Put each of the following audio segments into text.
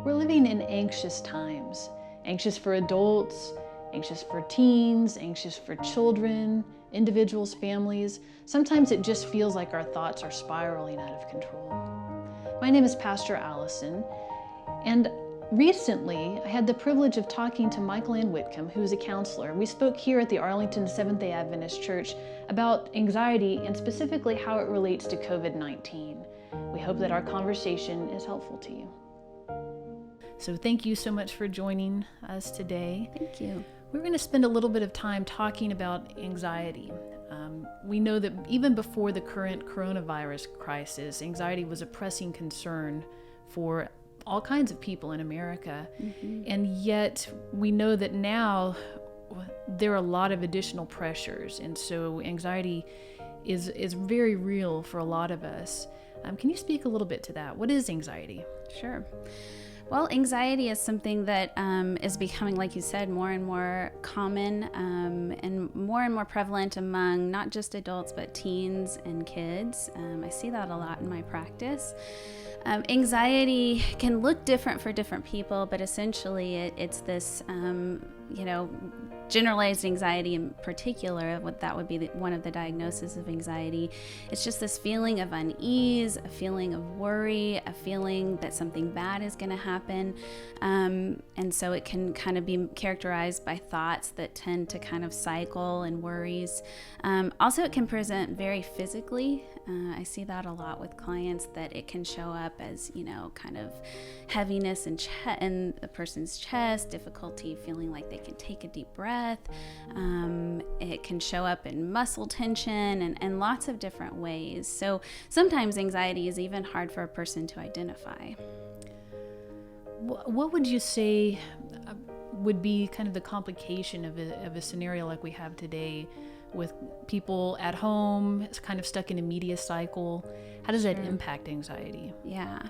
We're living in anxious times. Anxious for adults, anxious for teens, anxious for children, individuals, families. Sometimes it just feels like our thoughts are spiraling out of control. My name is Pastor Allison, and recently I had the privilege of talking to Michal Anne Whitcomb, who is a counselor. We spoke here at the Arlington Adventist Church about anxiety and specifically how it relates to COVID-19. We hope that our conversation is helpful to you. So thank you so much for joining us today. Thank you. We're going to spend a little bit of time talking about anxiety. We know that even before the current coronavirus crisis, anxiety was a pressing concern for all kinds of people in America. Mm-hmm. And yet we know that now there are a lot of additional pressures. And so anxiety is very real for a lot of us. Can you speak a little bit to that? What is anxiety? Sure. Well, anxiety is something that is becoming, like you said, more and more common and more prevalent among not just adults, but teens and kids. I see that a lot in my practice. Anxiety can look different for different people, but essentially it's this, generalized anxiety in particular, what that would be one of the diagnoses of anxiety. It's just this feeling of unease, a feeling of worry, a feeling that something bad is going to happen. And so it can kind of be characterized by thoughts that tend to kind of cycle and worries. Also, it can present very physically. I see that a lot with clients, that it can show up as, kind of heaviness in the person's chest, difficulty feeling like they can take a deep breath. It can show up in muscle tension and lots of different ways. So sometimes anxiety is even hard for a person to identify. What would you say would be kind of the complication of a scenario like we have today, with people at home, kind of stuck in a media cycle? How does that impact anxiety? Yeah.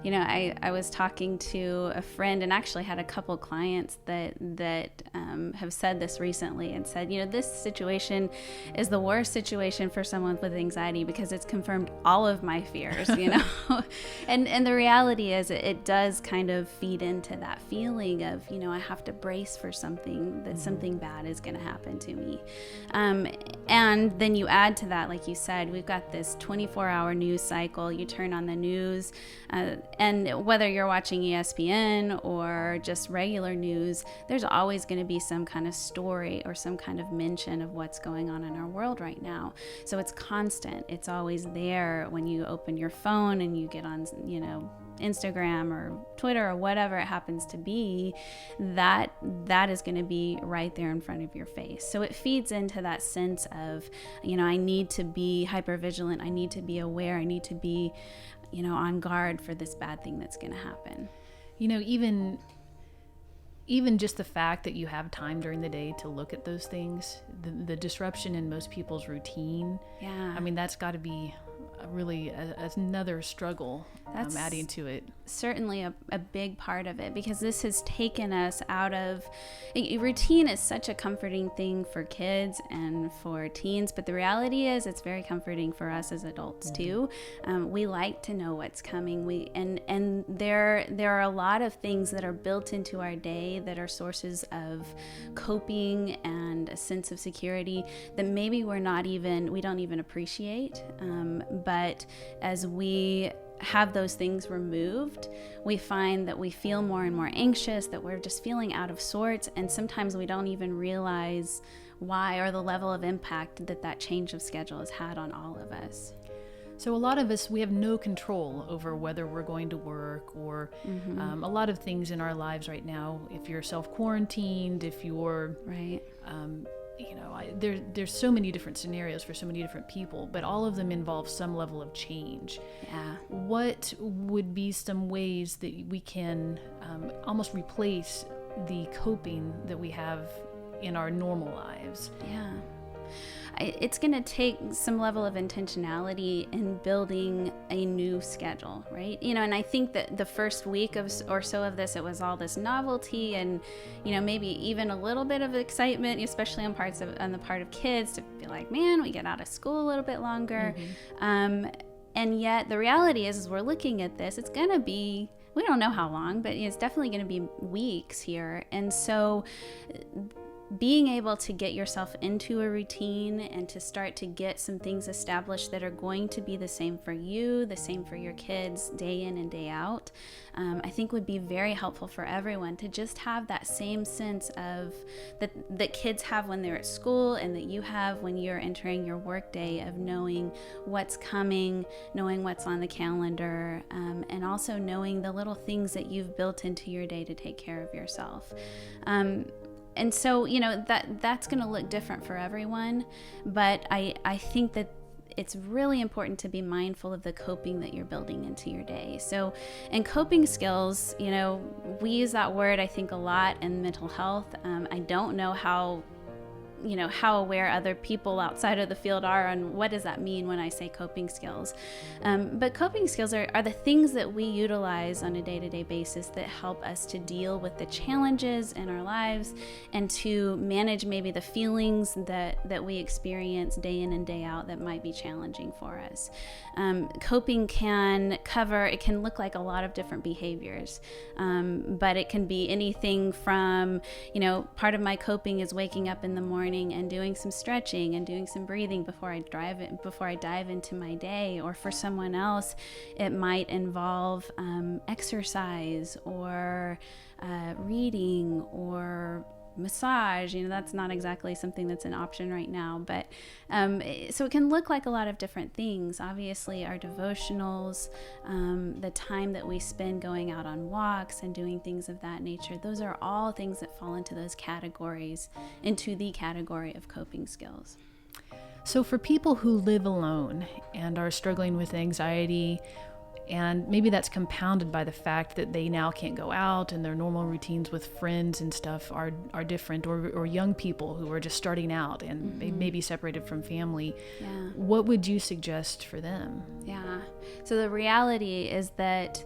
I was talking to a friend and actually had a couple clients that have said this recently and said, this situation is the worst situation for someone with anxiety because it's confirmed all of my fears, and the reality is it does kind of feed into that feeling of, I have to brace for something, that something bad is going to happen to me. And then you add to that, like you said, we've got this 24-hour news cycle. You turn on the news, and whether you're watching ESPN or just regular news, there's always going to be some kind of story or some kind of mention of what's going on in our world right now. So it's constant. It's always there when you open your phone and you get on, Instagram or Twitter or whatever it happens to be, that is going to be right there in front of your face. So it feeds into that sense of, I need to be hypervigilant. I need to be aware. I need to be, on guard for this bad thing that's going to happen. Even just the fact that you have time during the day to look at those things, the disruption in most people's routine. Yeah. That's got to be really another struggle. That's adding to it. Certainly a big part of it, because this has taken us out of routine. Is such a comforting thing for kids and for teens, but the reality is it's very comforting for us as adults too. We like to know what's coming. And there are a lot of things that are built into our day that are sources of coping and a sense of security that maybe we don't even appreciate. But as we have those things removed, we find that we feel more and more anxious, that we're just feeling out of sorts, and sometimes we don't even realize why or the level of impact that change of schedule has had on all of us. So a lot of us, we have no control over whether we're going to work or a lot of things in our lives right now. If you're self-quarantined, if you're right. There's so many different scenarios for so many different people, but all of them involve some level of change. Yeah. What would be some ways that we can almost replace the coping that we have in our normal lives? Yeah. It's going to take some level of intentionality in building a new schedule, right? And I think that the first week or so of this, it was all this novelty and, maybe even a little bit of excitement, especially on the part of kids, to be like, man, we get out of school a little bit longer. And yet the reality is we're looking at this, it's going to be we don't know how long, but it's definitely going to be weeks here. And so being able to get yourself into a routine and to start to get some things established that are going to be the same for you, the same for your kids, day in and day out, I think would be very helpful for everyone to just have that same sense of that kids have when they're at school and that you have when you're entering your work day, of knowing what's coming, knowing what's on the calendar, and also knowing the little things that you've built into your day to take care of yourself. And so, that's going to look different for everyone, but I think that it's really important to be mindful of the coping that you're building into your day. So, and coping skills, we use that word, I think, a lot in mental health. I don't know how aware other people outside of the field are on what does that mean when I say coping skills. But coping skills are the things that we utilize on a day-to-day basis that help us to deal with the challenges in our lives and to manage maybe the feelings that we experience day in and day out that might be challenging for us. Coping can look like a lot of different behaviors, but it can be anything from, part of my coping is waking up in the morning and doing some stretching and doing some breathing before I dive into my day. Or for someone else, it might involve exercise or reading or massage. That's not exactly something that's an option right now, but so it can look like a lot of different things. Obviously, our devotionals, the time that we spend going out on walks and doing things of that nature, those are all things that fall into the category of coping skills. So for people who live alone and are struggling with anxiety, and maybe that's compounded by the fact that they now can't go out and their normal routines with friends and stuff are different, or young people who are just starting out and they may be separated from family. Yeah. What would you suggest for them? Yeah. So the reality is that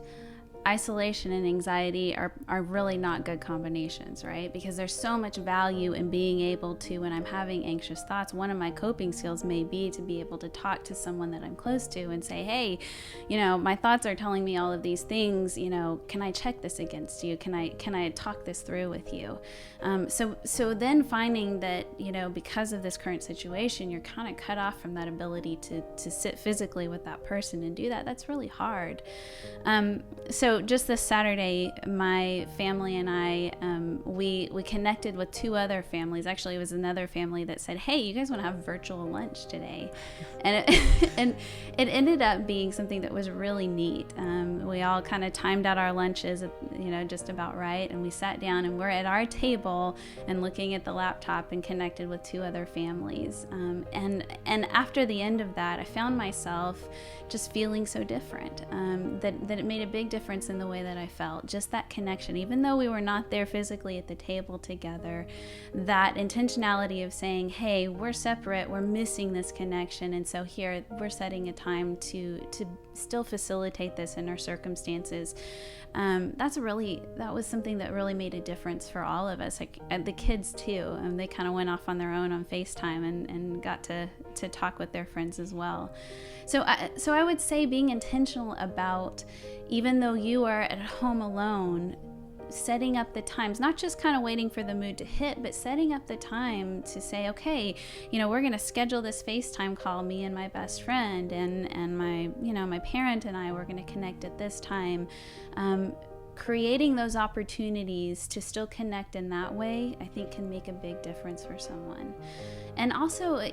isolation and anxiety are really not good combinations, right? Because there's so much value in being able to, when I'm having anxious thoughts, one of my coping skills may be to be able to talk to someone that I'm close to and say, hey, my thoughts are telling me all of these things, can I check this against you? Can I talk this through with you? So then finding that, because of this current situation, you're kind of cut off from that ability to sit physically with that person and do that. That's really hard. So just this Saturday, my family and I, we connected with two other families. Actually, it was another family that said, hey, you guys want to have virtual lunch today? And it ended up being something that was really neat. We all kind of timed out our lunches, just about right. And we sat down and we're at our table and looking at the laptop and connected with two other families. And after the end of that, I found myself just feeling so different, that it made a big difference in the way that I felt. Just that connection, even though we were not there physically at the table together, that intentionality of saying, hey, we're separate, we're missing this connection, and so here we're setting a time to still facilitate this in our circumstances. That was something that really made a difference for all of us, and the kids too. They kind of went off on their own on FaceTime and got to talk with their friends as well. So I would say being intentional about, even though you are at home alone, setting up the times, not just kind of waiting for the mood to hit, but setting up the time to say, okay, we're going to schedule this FaceTime call, me and my best friend and my parent and I, we're going to connect at this time. Creating those opportunities to still connect in that way, I think, can make a big difference for someone. And also,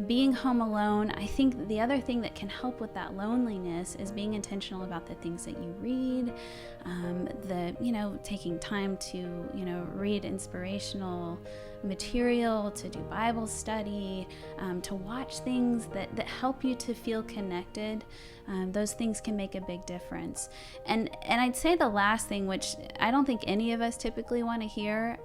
being home alone, I think the other thing that can help with that loneliness is being intentional about the things that you read, taking time to, read inspirational material, to do Bible study, to watch things that help you to feel connected. Those things can make a big difference. And I'd say the last thing, which I don't think any of us typically want to hear,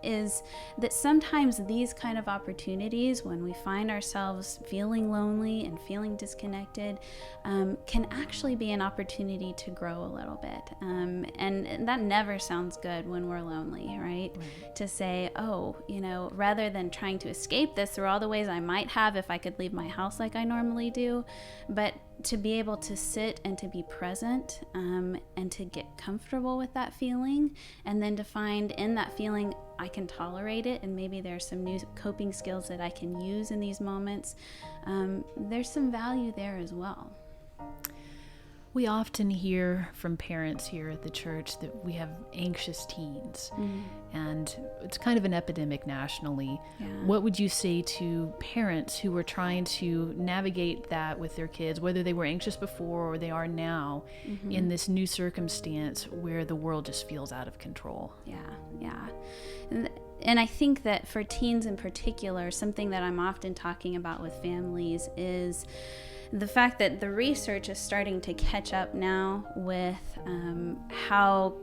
is that sometimes these kind of opportunities, when we find ourselves feeling lonely and feeling disconnected, can actually be an opportunity to grow a little bit. And that never sounds good when we're lonely, right? To say, oh, rather than trying to escape this through all the ways I might have if I could leave my house like I normally do, but to be able to sit and to be present, and to get comfortable with that feeling, and then to find in that feeling I can tolerate it, and maybe there's some new coping skills that I can use in these moments. There's some value there as well. We often hear from parents here at the church that we have anxious teens, and it's kind of an epidemic nationally. Yeah. What would you say to parents who are trying to navigate that with their kids, whether they were anxious before or they are now, in this new circumstance where the world just feels out of control? Yeah. And I think that for teens in particular, something that I'm often talking about with families is the fact that the research is starting to catch up now with how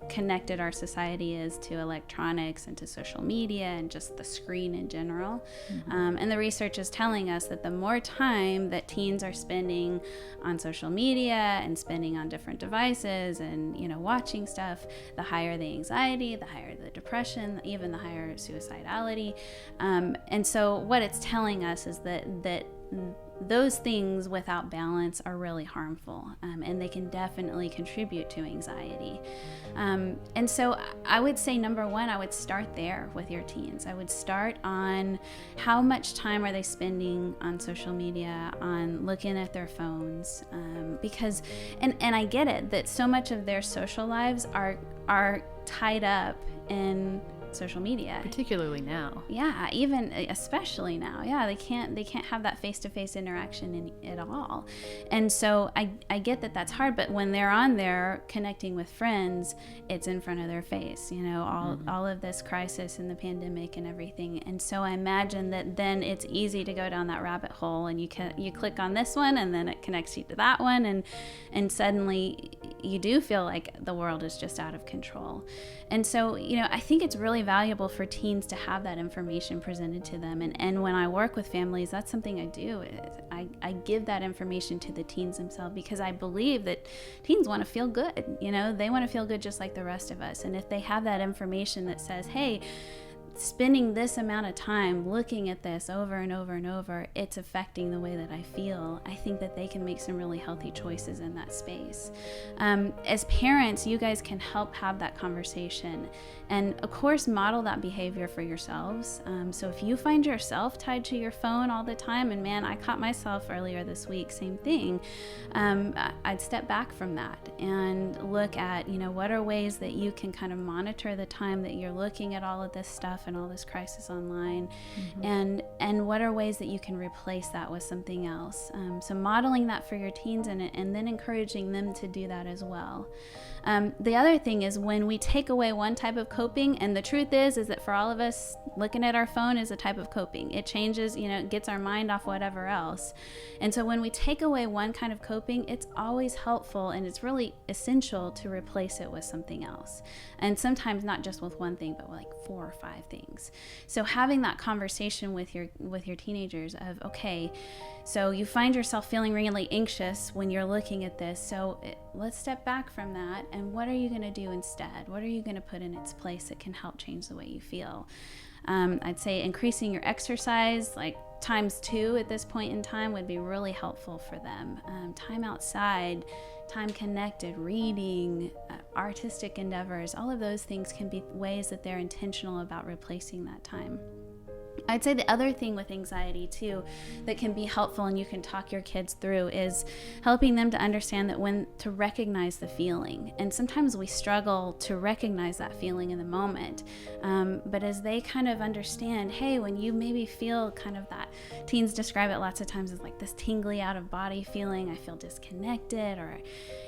connected our society is to electronics and to social media and just the screen in general. And the research is telling us that the more time that teens are spending on social media and spending on different devices and, watching stuff, the higher the anxiety, the higher the depression, even the higher suicidality. And so what it's telling us is that those things without balance are really harmful, and they can definitely contribute to anxiety. And so I would say, number one, I would start there with your teens. I would start on how much time are they spending on social media, on looking at their phones, because, and I get it, that so much of their social lives are tied up in social media, particularly now. Yeah, even especially now. Yeah, they can't have that face-to-face interaction at all. And so I get that that's hard, but when they're on there connecting with friends, it's in front of their face, all of this crisis and the pandemic and everything. And so I imagine that then it's easy to go down that rabbit hole, and you click on this one and then it connects you to that one, and suddenly you do feel like the world is just out of control. And so, I think it's really valuable for teens to have that information presented to them. And when I work with families, that's something I do. I give that information to the teens themselves, because I believe that teens want to feel good. They want to feel good just like the rest of us. And if they have that information that says, hey, spending this amount of time looking at this over and over and over, it's affecting the way that I feel, I think that they can make some really healthy choices in that space. As parents, you guys can help have that conversation, and of course model that behavior for yourselves. So if you find yourself tied to your phone all the time, and man, I caught myself earlier this week, same thing, I'd step back from that and look at, what are ways that you can kind of monitor the time that you're looking at all of this stuff and all this crisis online, and what are ways that you can replace that with something else. So modeling that for your teens, and then encouraging them to do that as well. The other thing is, when we take away one type of coping, and the truth is that for all of us, looking at our phone is a type of coping. It changes, it gets our mind off whatever else. And so when we take away one kind of coping, it's always helpful, and it's really essential to replace it with something else. And sometimes not just with one thing, but like 4 or 5 things. So having that conversation with your teenagers of, okay, so you find yourself feeling really anxious when you're looking at this. So let's step back from that, and what are you going to do instead? What are you going to put in its place that can help change the way you feel? I'd say increasing your exercise, like ×2 at this point in time, would be really helpful for them. Time outside, time connected, reading, artistic endeavors, all of those things can be ways that they're intentional about replacing that time. I'd say the other thing with anxiety too that can be helpful, and you can talk your kids through, is helping them to understand that when to recognize the feeling. And sometimes we struggle to recognize that feeling in the moment. But as they kind of understand, hey, when you maybe feel kind of that, teens describe it lots of times as like this tingly out of body feeling, I feel disconnected, or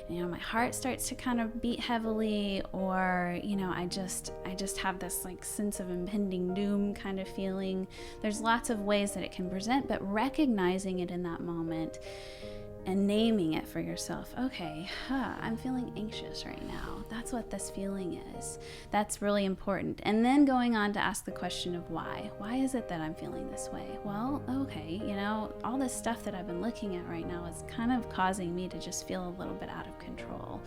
my heart starts to kind of beat heavily, or I just have this like sense of impending doom kind of feeling. There's lots of ways that it can present, but recognizing it in that moment and naming it for yourself. Okay, I'm feeling anxious right now. That's what this feeling is. That's really important. And then going on to ask the question of why. Why is it that I'm feeling this way? Well, okay, all this stuff that I've been looking at right now is kind of causing me to just feel a little bit out of control.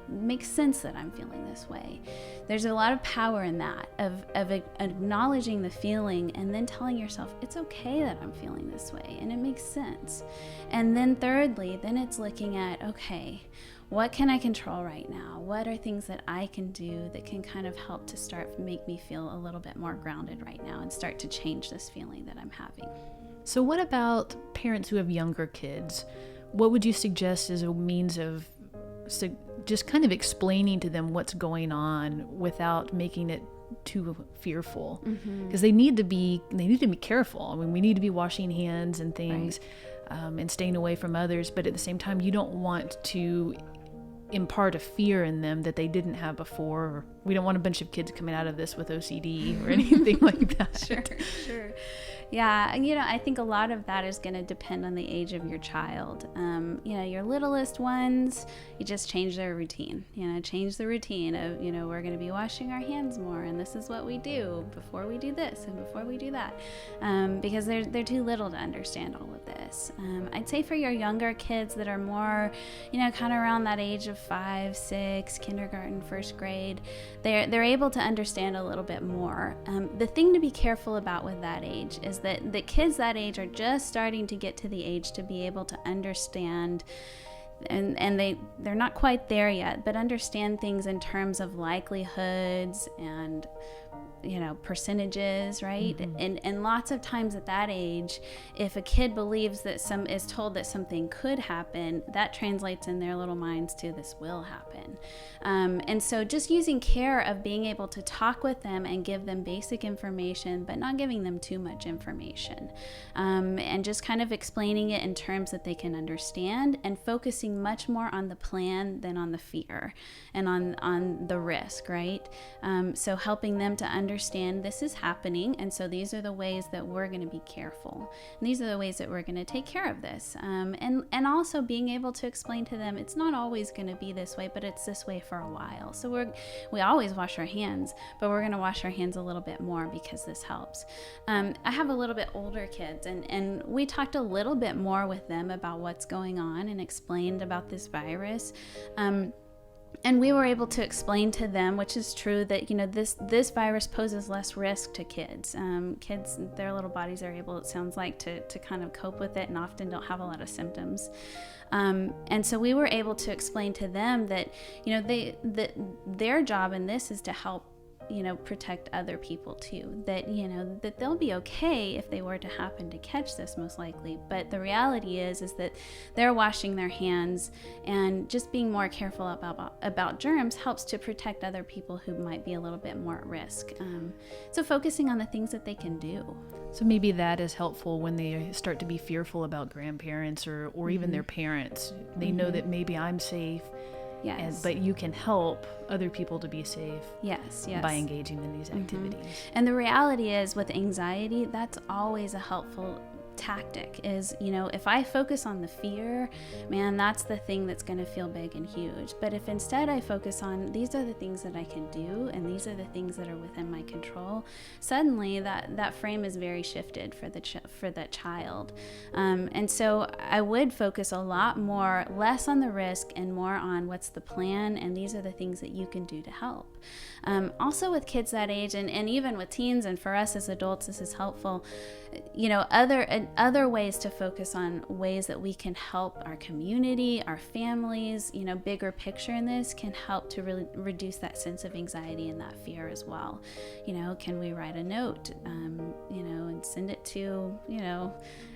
It makes sense that I'm feeling this way. There's a lot of power in that, of acknowledging the feeling and then telling yourself, it's okay that I'm feeling this way, and it makes sense. And then thirdly, then it's looking at, okay, what can I control right now? What are things that I can do that can kind of help to make me feel a little bit more grounded right now and start to change this feeling that I'm having? So what about parents who have younger kids? What would you suggest as a means of just kind of explaining to them what's going on without making it too fearful? Because they need to be careful. I mean, we need to be washing hands and things, right, and staying away from others. But at the same time, you don't want to impart a fear in them that they didn't have before. We don't want a bunch of kids coming out of this with OCD or anything like that. Sure. Yeah, I think a lot of that is going to depend on the age of your child. Your littlest ones, you just change their routine. Change the routine of, we're going to be washing our hands more, and this is what we do before we do this and before we do that, because they're too little to understand all of this. I'd say for your younger kids that are more, kind of around that age of 5, 6, kindergarten, first grade, they're able to understand a little bit more. The thing to be careful about with that age is that the kids that age are just starting to get to the age to be able to understand, and they're not quite there yet, but understand things in terms of likelihoods and percentages, right? And lots of times at that age, if a kid believes that is told that something could happen, that translates in their little minds to this will happen. And so just using care of being able to talk with them and give them basic information, but not giving them too much information. And just kind of explaining it in terms that they can understand, and focusing much more on the plan than on the fear and on the risk, right? So helping them to understand this is happening, and so these are the ways that we're going to be careful, and these are the ways that we're going to take care of this, and also being able to explain to them it's not always going to be this way, but it's this way for a while. So we always wash our hands, but we're going to wash our hands a little bit more because this helps. I have a little bit older kids, and we talked a little bit more with them about what's going on and explained about this virus. And we were able to explain to them, which is true, that this virus poses less risk to kids. Kids, their little bodies are able, it sounds like, to kind of cope with it, and often don't have a lot of symptoms. And so we were able to explain to them that their job in this is to help protect other people too, that they'll be okay if they were to happen to catch this, most likely, but the reality is that they're washing their hands, and just being more careful about germs helps to protect other people who might be a little bit more at risk. So focusing on the things that they can do. So maybe that is helpful when they start to be fearful about grandparents or even their parents. They know that maybe I'm safe. Yes. But you can help other people to be safe. Yes. By engaging in these activities. And the reality is, with anxiety, that's always a helpful tactic. Is, if I focus on the fear, man, that's the thing that's going to feel big and huge. But if instead I focus on, these are the things that I can do, and these are the things that are within my control, suddenly that frame is very shifted for that child. And so I would focus a lot more, less on the risk and more on what's the plan, and these are the things that you can do to help. Also with kids that age, and even with teens, and for us as adults, this is helpful. Other ways to focus on ways that we can help our community, our families, bigger picture in this can help to really reduce that sense of anxiety and that fear as well. Can we write a note, and send it to,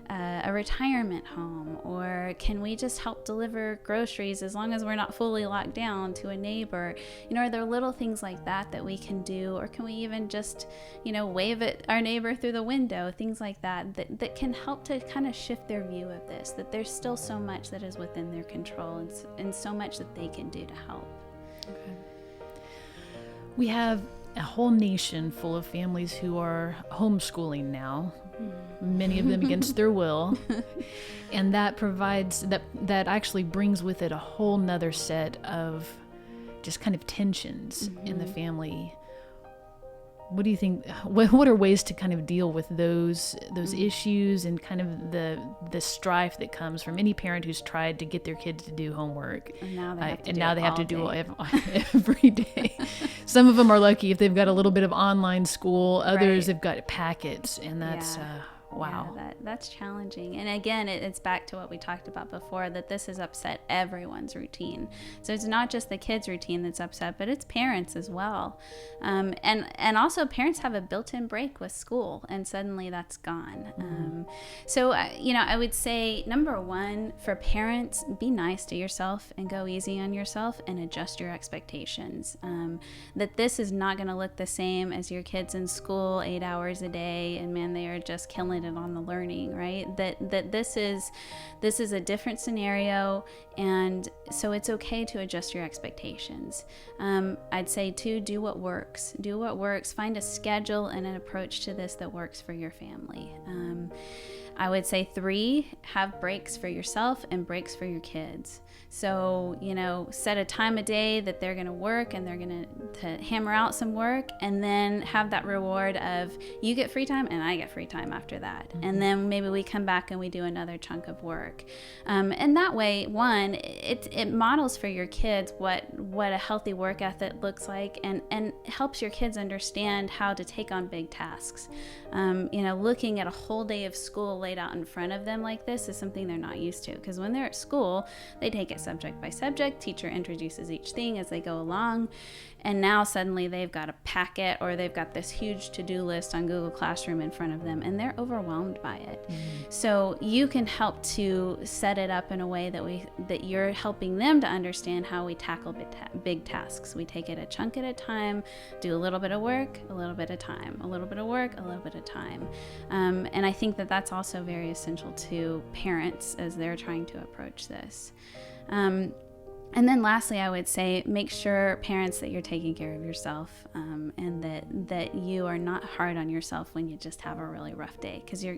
a retirement home, or can we just help deliver groceries as long as we're not fully locked down to a neighbor? Are there little things like that we can do, or can we even just, wave at our neighbor through the window, things like that can help to kind of shift their view of this, that there's still so much that is within their control and so much that they can do to help. Okay. We have a whole nation full of families who are homeschooling now many of them against their will. And that provides, that actually brings with it a whole nother set of just kind of tensions in the family. What do you think, what are ways to kind of deal with those issues and kind of the strife that comes from any parent who's tried to get their kids to do homework, and now they have to do it every day? Some of them are lucky if they've got a little bit of online school. Others have got packets, and that's wow. Yeah, that's challenging. And again, it's back to what we talked about before, that this has upset everyone's routine. So it's not just the kids' routine that's upset, but it's parents as well. And also parents have a built-in break with school, and suddenly that's gone. So I would say, number one, for parents, be nice to yourself and go easy on yourself and adjust your expectations. That this is not going to look the same as your kids in school 8 hours a day, and man, they are just killing it on the learning, right? That this is a different scenario, and so it's okay to adjust your expectations. I'd say too, do what works. Find a schedule and an approach to this that works for your family. I would say 3, have breaks for yourself and breaks for your kids. So, set a time of day that they're going to work and they're going to hammer out some work, and then have that reward of you get free time and I get free time after that. And then maybe we come back and we do another chunk of work. And that way, one, it models for your kids what a healthy work ethic looks like, and helps your kids understand how to take on big tasks. Looking at a whole day of school laid out in front of them like this is something they're not used to, because when they're at school, they take it subject by subject. Teacher introduces each thing as they go along, and now suddenly they've got a packet, or they've got this huge to-do list on Google Classroom in front of them, and they're overwhelmed by it. So you can help to set it up in a way that you're helping them to understand how we tackle big tasks. We take it a chunk at a time, do a little bit of work, a little bit of time, a little bit of work, a little bit of time. And I think that that's also very essential to parents as they're trying to approach this. And then lastly, I would say, make sure, parents, that you're taking care of yourself, and that you are not hard on yourself when you just have a really rough day, because you're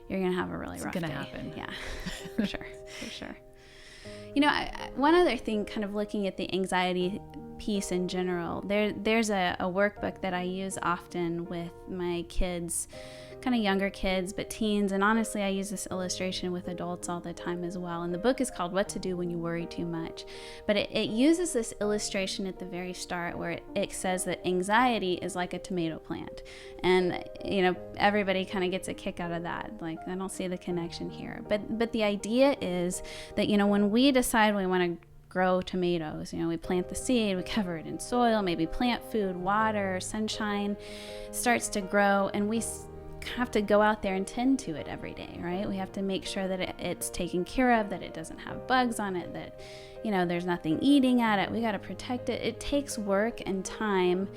going to have a really rough day. It's going to happen. Yeah, for sure. One other thing, kind of looking at the anxiety piece in general, there's a workbook that I use often with my kids, kind of younger kids, but teens. And honestly, I use this illustration with adults all the time as well. And the book is called What to Do When You Worry Too Much. But it uses this illustration at the very start where it says that anxiety is like a tomato plant. And, everybody kind of gets a kick out of that. Like, I don't see the connection here. But the idea is that, when we decide we want to grow tomatoes, we plant the seed, we cover it in soil, maybe plant food, water, sunshine, starts to grow, and we have to go out there and tend to it every day, right? We have to make sure that it's taken care of, that it doesn't have bugs on it, that there's nothing eating at it. We got to protect it. It takes work and time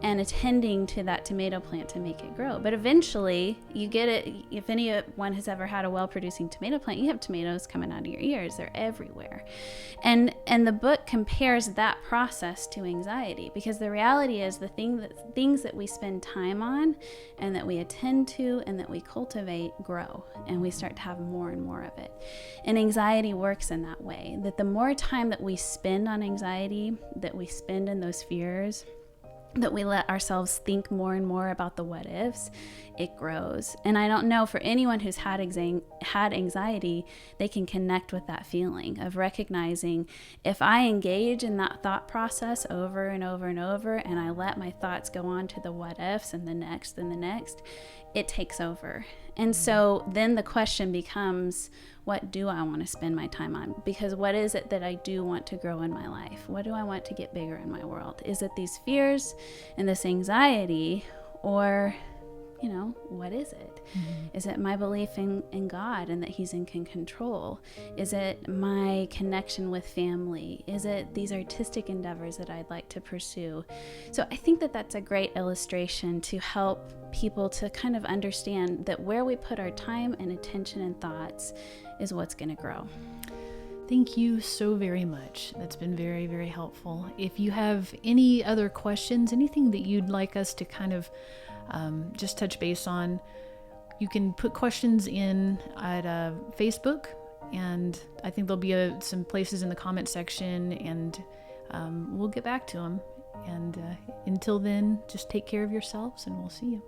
and attending to that tomato plant to make it grow. But eventually you get it. If anyone has ever had a well-producing tomato plant, you have tomatoes coming out of your ears. They're everywhere. And the book compares that process to anxiety, because the reality is things that we spend time on and that we attend to and that we cultivate grow, and we start to have more and more of it. And anxiety works in that way, that the more time that we spend on anxiety, that we spend in those fears, that we let ourselves think more and more about the what ifs, it grows. And I don't know, for anyone who's had anxiety, they can connect with that feeling of recognizing, if I engage in that thought process over and over and over, and I let my thoughts go on to the what ifs and the next and the next, it takes over. And so then the question becomes, what do I want to spend my time on? Because what is it that I do want to grow in my life? What do I want to get bigger in my world? Is it these fears and this anxiety, or what is it? Is it my belief in God and that He's in control? Is it my connection with family? Is it these artistic endeavors that I'd like to pursue? So I think that that's a great illustration to help people to kind of understand that where we put our time and attention and thoughts is what's going to grow. Thank you so very much. That's been very, very helpful. If you have any other questions, anything that you'd like us to kind of just touch base on, You can put questions in at Facebook, and I think there'll be some places in the comment section, and we'll get back to them. And until then, just take care of yourselves, and we'll see you.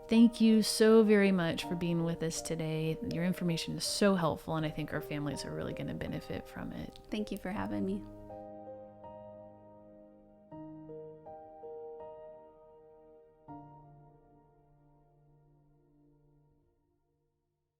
Thank you so very much for being with us today. Your information is so helpful, and I think our families are really going to benefit from it. Thank you for having me.